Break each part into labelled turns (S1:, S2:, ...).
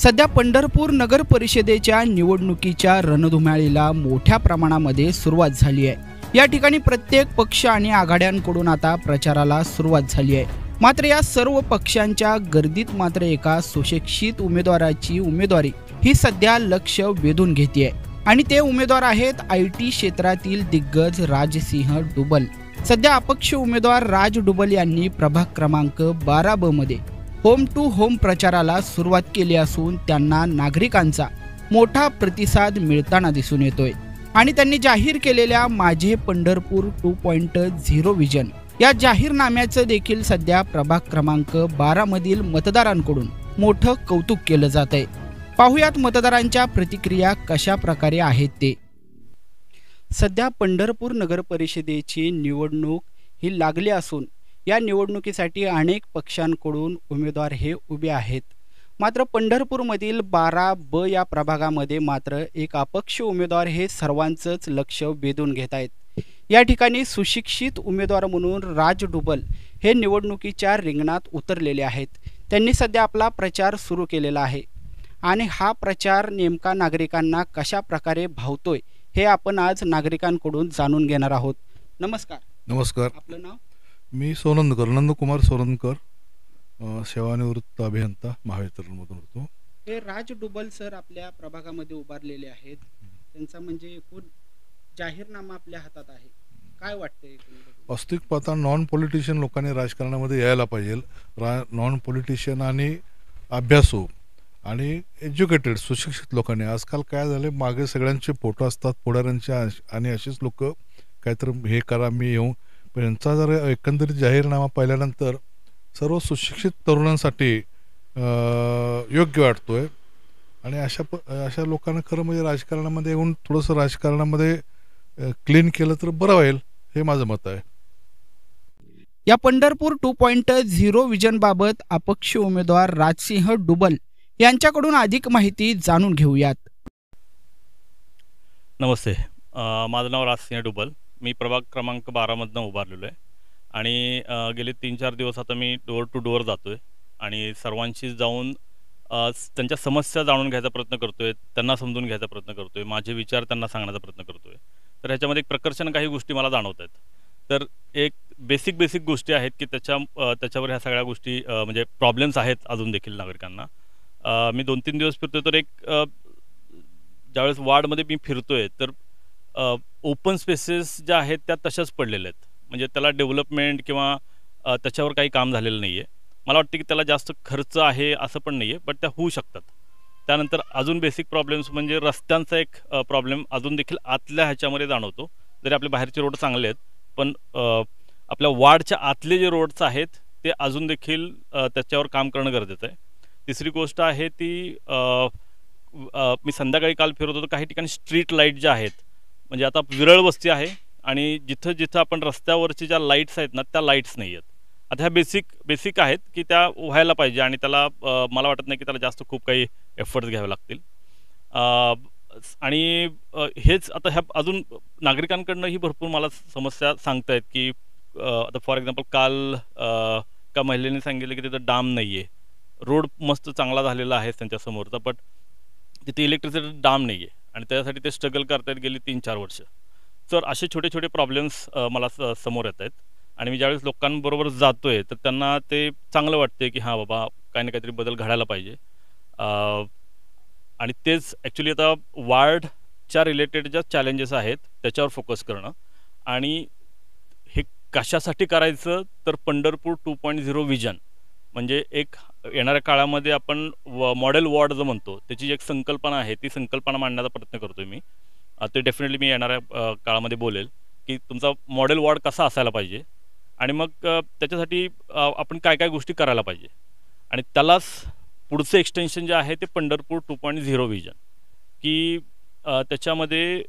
S1: सध्या पंढरपूर नगर परिषदेच्या निवडणुकीच्या रणधुमाळीला मोठ्या प्रमाणामध्ये सुरुवात झाली आहे। या ठिकाणी प्रत्येक पक्ष आणि आघाड्यांकडून आता प्रचाराला सुरुवात झाली आहे। मात्र या सर्व पक्षांच्या गर्दीत मात्र एका सुशिक्षित उमेदवाराची उमेदवारी ही सध्या लक्ष वेधून घेते आणि ते उमेदवार आहेत IT क्षेत्रातील दिग्गज राजसिंह डुबल। सध्या अपक्ष उमेदवार राज डुबल यांनी प्रभाग क्रमांक 12 मध्ये होम टू होम प्रचाराला सुरुवात केली असून त्यांना नागरिकांचा मोठा प्रतिसाद मिळताना दिसून येतोय आणि त्यांनी जाहीर केलेल्या माझे पंढरपूर 2.0 विजन या जाहीरनाम्याचं देखील सध्या प्रभाग क्रमांक 12 मधील मतदारांकडून मोठं कौतुक केलं जात आहे। पाहुयात मतदारांच्या प्रतिक्रिया कशा प्रकारे आहेत ते। सध्या पंढरपूर नगर परिषदेची निवडणूक ही लागली असून या निवडणुकीसाठी अनेक पक्षांकडून उमेदवार हे उभे आहेत। मात्र पंढरपूरमधील 12B या प्रभागामध्ये मात्र एक अपक्ष उमेदवार हे सर्वांचंच लक्ष वेधून घेत आहेत। या ठिकाणी सुशिक्षित उमेदवार म्हणून राज डुबल हे निवडणुकीच्या रिंगणात उतरलेले आहेत। त्यांनी सध्या आपला प्रचार सुरू केलेला आहे आणि हा प्रचार नेमका नागरिकांना कशा प्रकारे भावतोय हे आपण आज नागरिकांकडून जाणून घेणार आहोत। नमस्कार।
S2: नमस्कार।
S1: आपलं नाव?
S2: मी सोनंदकर, नंदकुमार सोनंदकर, सेवानिवृत्त अभियंता महावितरणमधून होतो।
S1: हे राज डुबल सर आपल्या प्रभागामध्ये उभारलेले आहेत, त्यांचा म्हणजे एकूण जाहीरनामा आपल्या हातात आहे, काय वाटतंय?
S2: वास्तविक पाहता नॉन पॉलिटिशियन लोकांनी राजकारणामध्ये यायला पाहिजे। नॉन पॉलिटिशियन आणि अभ्यासू आणि एज्युकेटेड सुशिक्षित लोकांनी, आजकाल काय झाले मागे सगळ्यांचे फोटो असतात पुढाऱ्यांचे आणि असेच लोक काहीतरी हे करा मी येऊ, पण यांचा जर एकंदरीत जाहीरनामा पाहिल्यानंतर सर्व सुशिक्षित तरुणांसाठी योग्य वाटतोय आणि अशा लोकांना खरं म्हणजे राजकारणामध्ये येऊन थोडंसं राजकारणामध्ये क्लीन केलं तर बरं होईल, हे माझं मत आहे।
S1: या पंढरपूर 2.0 विजन बाबत अपक्ष उमेदवार राजसिंह डुबल यांच्याकडून अधिक माहिती जाणून घेऊयात।
S3: नमस्ते, माझं नाव राजसिंह डुबल, मी प्रभाग क्रमांक 12 मधनं उभारलेलो आहे आणि गेले 3-4 दिवस आता मी डोअर टू डोअर जातोय आणि सर्वांशी जाऊन त्यांच्या समस्या जाणून घ्यायचा प्रयत्न करतोय, त्यांना समजून घ्यायचा प्रयत्न करतोय, माझे विचार त्यांना सांगण्याचा प्रयत्न करतोय। तर ह्याच्यामध्ये एक प्रकर्षण काही गोष्टी मला जाणवत आहेत। तर एक बेसिक गोष्टी आहेत की त्याच्यावर ह्या सगळ्या गोष्टी म्हणजे प्रॉब्लेम्स आहेत अजून देखील नागरिकांना। मी 2-3 दिवस फिरतोय तर एक ज्यावेळेस वार्डमध्ये मी फिरतोय तर ओपन स्पेसेस ज्या आहेत त्या तशाच पडलेल्या आहेत, म्हणजे त्याला डेव्हलपमेंट किंवा त्याच्यावर काही काम झालेलं नाही आहे। मला वाटतं की त्याला जास्त खर्च आहे असं पण नाही आहे, बट त्या होऊ शकतात। त्यानंतर अजून बेसिक प्रॉब्लेम्स म्हणजे रस्त्यांचा एक प्रॉब्लेम अजून देखील आतल्या ह्याच्यामध्ये जाणवतो। जरी आपले बाहेरचे रोड चांगले आहेत पण आपल्या वार्डच्या आतले जे रोड्स आहेत ते अजून देखील त्याच्यावर काम करणं गरजेचं आहे। तिसरी गोष्ट आहे ती मी संध्याकाळी काल फिरत होतो, काही ठिकाणी स्ट्रीट लाईट ज्या आहेत, म्हणजे आता विरळ वस्ती आहे आणि जिथं आपण रस्त्यावरची ज्या लाईट्स आहेत ना त्या लाईट्स नाही आहेत। आता ह्या बेसिक आहेत की त्या व्हायला पाहिजे आणि त्याला मला वाटत नाही की त्याला जास्त खूप काही एफर्ट्स घ्यावे लागतील। आणि हेच आता ह्या अजून नागरिकांकडनंही भरपूर मला समस्या सांगतायत की आता फॉर एक्झाम्पल काल एका महिलेने सांगितलं की तिथं डाम नाही आहे, रोड मस्त चांगला झालेला आहे त्यांच्यासमोरचा, बट तिथे इलेक्ट्रिसिटी डाम नाही आहे आणि त्यासाठी ते स्ट्रगल करतायत गेली 3-4 वर्ष। तर असे छोटे प्रॉब्लेम्स मला समोर येत आहेत आणि मी ज्यावेळेस लोकांबरोबर जातोय तर त्यांना ते चांगलं वाटते की हां बाबा काही ना काहीतरी बदल घडायला पाहिजे। आणि तेच ॲक्च्युली आता वार्डच्या रिलेटेड ज्या चॅलेंजेस आहेत त्याच्यावर फोकस करणं आणि हे कशासाठी करायचं तर पंढरपूर 2.0 विजन म्हणजे एक येणाऱ्या काळामध्ये आपण मॉडेल वॉर्ड जो म्हणतो त्याची जी एक संकल्पना आहे ती संकल्पना मांडण्याचा प्रयत्न करतोय मी। ते डेफिनेटली मी येणाऱ्या काळामध्ये बोलेल की तुमचा मॉडेल वॉर्ड कसा असायला पाहिजे आणि मग त्याच्यासाठी आपण काय गोष्टी करायला पाहिजे आणि त्यालाच पुढचं एक्सटेन्शन जे आहे ते पंढरपूर 2.0 विजन की त्याच्यामध्ये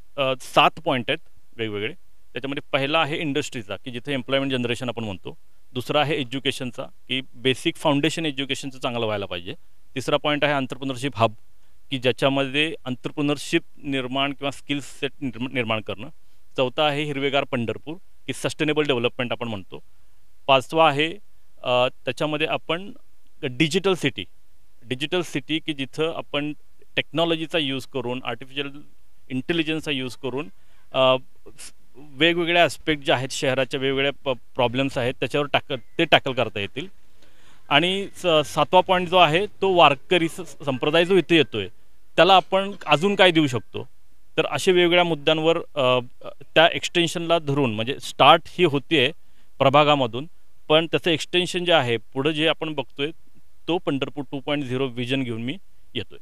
S3: 7 पॉईंट आहेत वेगवेगळे। त्याच्यामध्ये पहिला आहे इंडस्ट्रीचा की जिथे एम्प्लॉयमेंट जनरेशन आपण म्हणतो, दुसरा आहे एज्युकेशनचा की बेसिक फाउंडेशन एज्युकेशनचं चांगलं व्हायला पाहिजे, तिसरा पॉईंट आहे एंटरप्रेन्योरशिप हब की ज्याच्यामध्ये एंटरप्रेन्योरशिप निर्माण किंवा स्किल्स सेट निर्माण करणं, चौथा आहे हिरवेगार पंढरपूर की सस्टेनेबल डेव्हलपमेंट आपण म्हणतो, पाचवा आहे त्याच्यामध्ये आपण डिजिटल सिटी डिजिटल सिटी की जिथं आपण टेक्नॉलॉजीचा यूज करून आर्टिफिशियल इंटेलिजन्सचा यूज करून वेगवेगळे ॲस्पेक्ट जे आहेत शहराच्या वेगवेगळ्या प्रॉब्लेम्स आहेत त्याच्यावर टॅकल करता येतील. आणि 7वा पॉईंट जो आहे तो वारकरी संप्रदाय जो इथे येतोय त्याला आपण अजून काय देऊ शकतो. तर असे वेगवेगळ्या मुद्द्यांवर त्या एक्सटेन्शनला धरून म्हणजे स्टार्ट ही होतीये प्रभागामधून, पण त्याचं एक्सटेन्शन जे आहे पुढं जे आपण बघतोय तो पंढरपूर 2.0 विजन घेऊन मी येतोय.